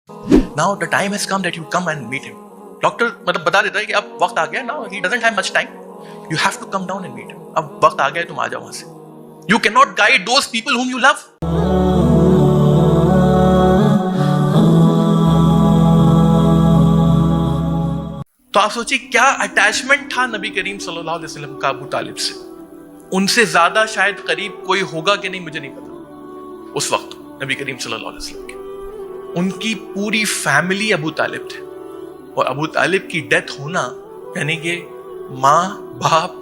Now the time has come that you come and meet him. Doctor मतलब बता देता है कि अब वक्त आ गया. Now he doesn't have much time. You have to come down and meet him. अब वक्त आ गया है, तुम आ जाओ वहां से. You cannot guide those people whom you love. तो आप सोचिए क्या अटैचमेंट था नबी करीम सल्लल्लाहु अलैहि वसल्लम का अबू तालिब से. उनसे ज्यादा शायद करीब कोई होगा कि नहीं मुझे नहीं पता. उस वक्त नबी करीम सल्लल्लाहु अलैहि वसल्लम के उनकी पूरी फैमिली अबू तालिब थे. और अबू तालिब की डेथ होना यानी कि माँ बाप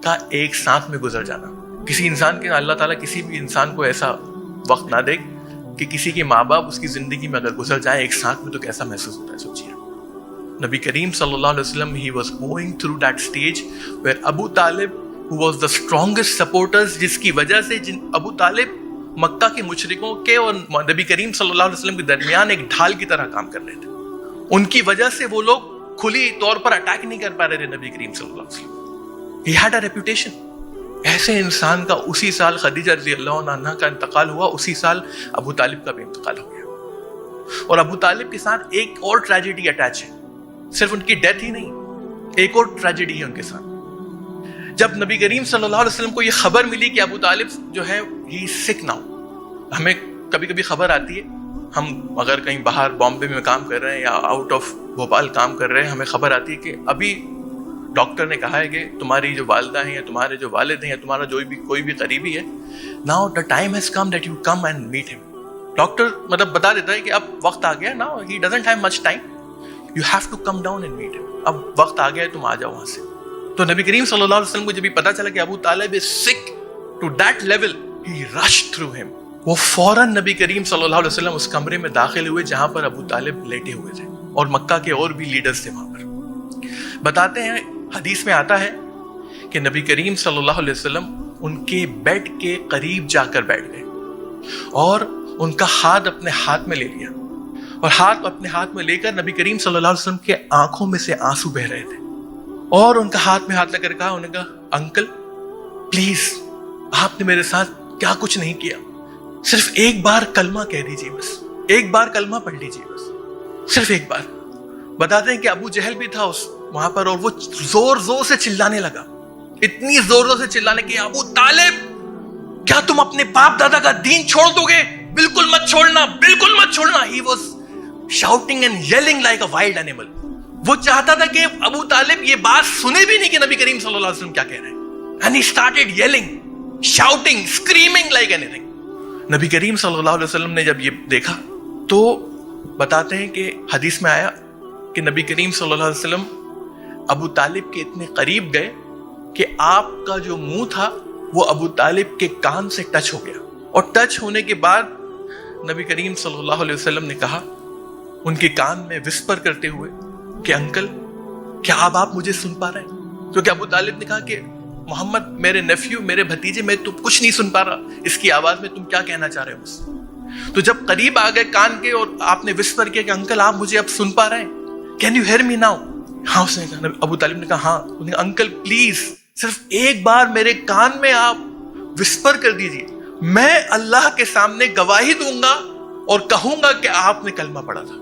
का एक साथ में गुजर जाना. किसी इंसान के अल्लाह ताला किसी भी इंसान को ऐसा वक्त ना दे कि किसी के माँ बाप उसकी जिंदगी में अगर गुजर जाए एक साथ में, तो कैसा महसूस होता है. सोचिए नबी करीम सल्लल्लाहु अलैहि वसल्लम he was going through that stage where Abu Talib who was the strongest supporters, जिसकी वजह से अबू तालिब मक्का के मुशरिकों के और नबी करीम सल्लल्लाहु अलैहि वसल्लम के दरमियान एक ढाल की तरह काम कर रहे थे. उनकी वजह से वो लोग खुली तौर पर अटैक नहीं कर पा रहे थे नबी करीम सल्लल्लाहु अलैहि वसल्लम. He had a reputation. ऐसे इंसान का उसी साल खदीजा रज़ियल्लाहु अन्हा का इंतकाल हुआ, उसी साल अबू तालिब का भी इंतकाल हो गया. और अबू तालिब के साथ एक और ट्रेजेडी अटैच है. सिर्फ उनकी डेथ ही नहीं, एक और ट्रेजेडी है उनके साथ. जब नबी करीम सल्लल्लाहु अलैहि वसल्लम को ये खबर मिली कि अबू तालिब जो है ही सिक नाउ, हमें कभी कभी खबर आती है, हम अगर कहीं बाहर बॉम्बे में काम कर रहे हैं या आउट ऑफ भोपाल काम कर रहे हैं, हमें खबर आती है कि अभी डॉक्टर ने कहा है कि तुम्हारी जो वालिदा हैं या तुम्हारे जो वालिद हैं या तुम्हारा जो भी कोई भी करीबी है, now the time has come that you come and meet him. Doctor मतलब बता देता है कि अब वक्त आ गया. Now he doesn't have much time. You have to come down and meet him. अब वक्त आ गया है, तुम आ जाओ वहां से. तो नबी करीम सल्लल्लाहु अलैहि वसल्लम को जब पता चला कि Abu Talib is sick to that level, he rushed through him. वो फौरन नबी करीम सल्लल्लाहु अलैहि वसल्लम उस कमरे में दाखिल हुए जहां पर अबू तालिब लेटे हुए थे और मक्का के और भी लीडर्स थे वहां पर. बताते हैं, हदीस में आता है कि नबी करीम सल्लल्लाहु अलैहि वसल्लम उनके बेड के करीब जाकर बैठ गए और उनका हाथ अपने हाथ में ले लिया. और हाथ अपने हाथ में लेकर नबी करीम सल्लल्लाहु अलैहि वसल्लम के आंखों में से आंसू बह रहे थे. और उनका हाथ में हाथ लेकर कहा, उन्होंने कहा, अंकल प्लीज आपने मेरे साथ क्या कुछ नहीं किया, सिर्फ एक बार कलमा कह दीजिए, बस एक बार कलमा पढ़ लीजिए, बस सिर्फ एक बार. बताते हैं कि अबू जहल भी था उस वहां पर और वो जोर जोर से चिल्लाने लगा. इतनी जोर जोर से चिल्लाने की, अबू तालिब क्या तुम अपने बाप दादा का दीन छोड़ दोगे? बिल्कुल मत छोड़ना, बिल्कुल मत छोड़ना. He was shouting and yelling like a wild animal. वो चाहता था कि अबू तालिब ये बात सुने भी नहीं कि नबी करीम सल्लल्लाहु अलैहि वसल्लम क्या कह रहे हैं. And he started yelling, shouting, screaming like anything. नबी करीम सल्लल्लाहु अलैहि वसल्लम ने जब ये देखा तो बताते हैं कि हदीस में आया कि नबी करीम सल्लल्लाहु अलैहि वसल्लम अबू तालिब के इतने करीब गए कि आपका जो मुंह था वो अबू तालिब के कान से टच हो गया. और टच होने के बाद नबी करीम सल्लल्लाहु अलैहि वसल्लम ने कहा उनके कान में विस्पर करते हुए कि अंकल क्या अब आप मुझे सुन पा रहे हैं? क्योंकि अबू तालिब ने कहा कि मोहम्मद मेरे नेफ्यू, मेरे भतीजे, मैं तो कुछ नहीं सुन पा रहा, इसकी आवाज में तुम क्या कहना चाह रहे हो मुझसे? तो जब करीब आ गए कान के और आपने विस्पर किया कि अंकल आप मुझे अब सुन पा रहे हैं, can you hear me now? हाँ उसने कहा, अबू तालिब ने कहा हाँ. उन्होंने अंकल प्लीज सिर्फ एक बार मेरे कान में आप विस्पर कर दीजिए, मैं अल्लाह के सामने गवाही दूंगा और कहूंगा कि आपने कलमा पढ़ा था.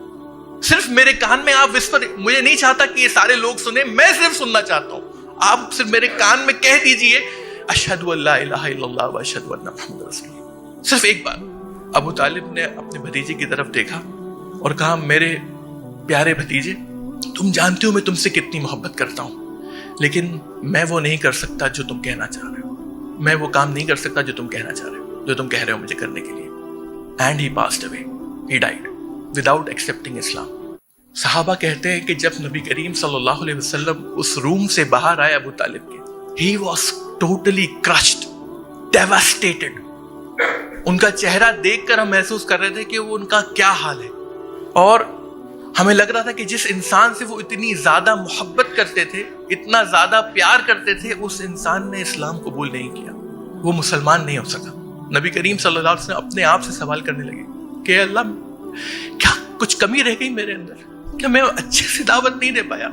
सिर्फ मेरे कान में आप विस्पर, मुझे नहीं चाहता कि ये सारे लोग सुने, मैं सिर्फ सुनना चाहता हूं. आप सिर्फ मेरे कान में कह दीजिए अशहदु अल्ला इलाहा इल्लल्लाह व अशहदु अन्ना मुहम्मद रसूलुल्लाह. सिर्फ एक बार. अबू तालिब ने अपने भतीजे की तरफ देखा और कहा, मेरे प्यारे भतीजे, तुम जानते हो मैं तुमसे कितनी मोहब्बत करता हूं, लेकिन मैं वो नहीं कर सकता जो तुम कहना चाह रहे हो. मैं वो काम नहीं कर सकता जो तुम कहना चाह रहे हो, जो तुम कह रहे हो मुझे करने के लिए. And he passed away, he died without accepting Islam. सहाबा कहते हैं कि जब नबी करीम सल्लल्लाहु अलैहि वसल्लम उस रूम से बाहर आए अबू तालिब के, he was totally crushed, devastated. उनका चेहरा देखकर हम महसूस कर रहे थे कि वो उनका क्या हाल है. और हमें लग रहा था कि जिस इंसान से वो इतनी ज्यादा मोहब्बत करते थे, इतना ज्यादा प्यार करते थे, उस इंसान ने इस्लाम कबूल नहीं किया, वो मुसलमान नहीं हो सका. नबी करीम सल्लल्लाहु अलैहि वसल्लम अपने आप से सवाल करने लगे कि अल्लाह क्या कुछ कमी रह गई मेरे अंदर? क्या मैं अच्छे से दावत नहीं दे पाया?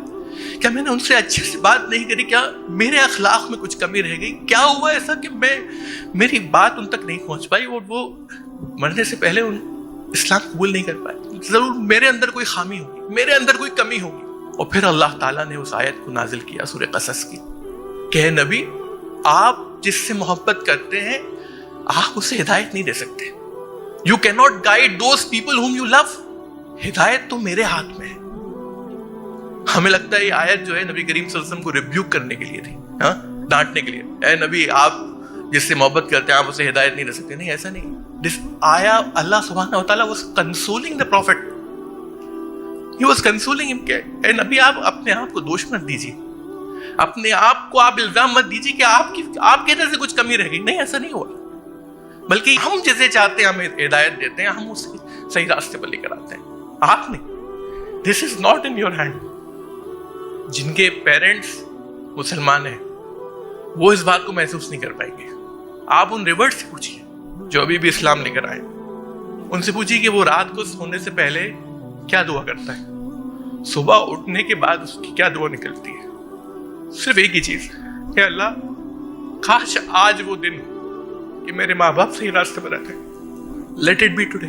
क्या मैंने उनसे अच्छे से बात नहीं करी? क्या मेरे अखलाक में कुछ कमी रह गई? क्या हुआ ऐसा कि मेरी बात उन तक नहीं पहुंच पाई और वो मरने से पहले اسلام قبول نہیں کر پائے. ضرور میرے اندر کوئی خامی ہوگی, میرے اندر کوئی کمی ہوگی. اور پھر اللہ تعالیٰ نے اس آیت کو نازل کیا سورہ قصص کی کہ اے نبی, آپ جس سے محبت کرتے ہیں آپ اسے ہدایت نہیں دے سکتے. You cannot guide those people whom you love. ہدایت تو میرے ہاتھ میں ہے. ہمیں لگتا ہے یہ آیت جو ہے نبی کریم صلی اللہ علیہ وسلم کو ریبیوک کرنے کے لیے تھی, ڈانٹنے کے لیے. اے نبی, آپ جس سے محبت کرتے ہیں آپ اسے ہدایت نہیں دے سکتے. نہیں, ایسا نہیں. This آیا اللہ سبحانہ و تعالیٰ was consoling the prophet. He was consoling him کہ اے نبی, آپ اپنے آپ کو دوش مت دیجیے, اپنے آپ کو آپ الزام مت دیجیے کہ آپ کے اندر سے کچھ کمی رہ گئی. نہیں, ایسا نہیں ہوا, بلکہ ہم جسے چاہتے ہیں ہمیں ہدایت دیتے ہیں, ہم اسے صحیح راستے پر لے کر آتے ہیں. آپ نے this is not in your hand. جن کے پیرنٹس مسلمان ہیں وہ اس بات کو محسوس نہیں کر پائیں گے. آپ ان ریورٹ سے پوچھیے جو ابھی بھی اسلام لے کر آئے, ان سے پوچھیے کہ وہ رات کو سونے سے پہلے کیا دعا کرتا ہے, صبح اٹھنے کے بعد اس کی کیا دعا نکلتی ہے. صرف ایک ہی چیز کہ اللہ, کاش آج وہ دن کہ میرے ماں باپ صحیح راستے پر رہتے ہیں. Let it be today.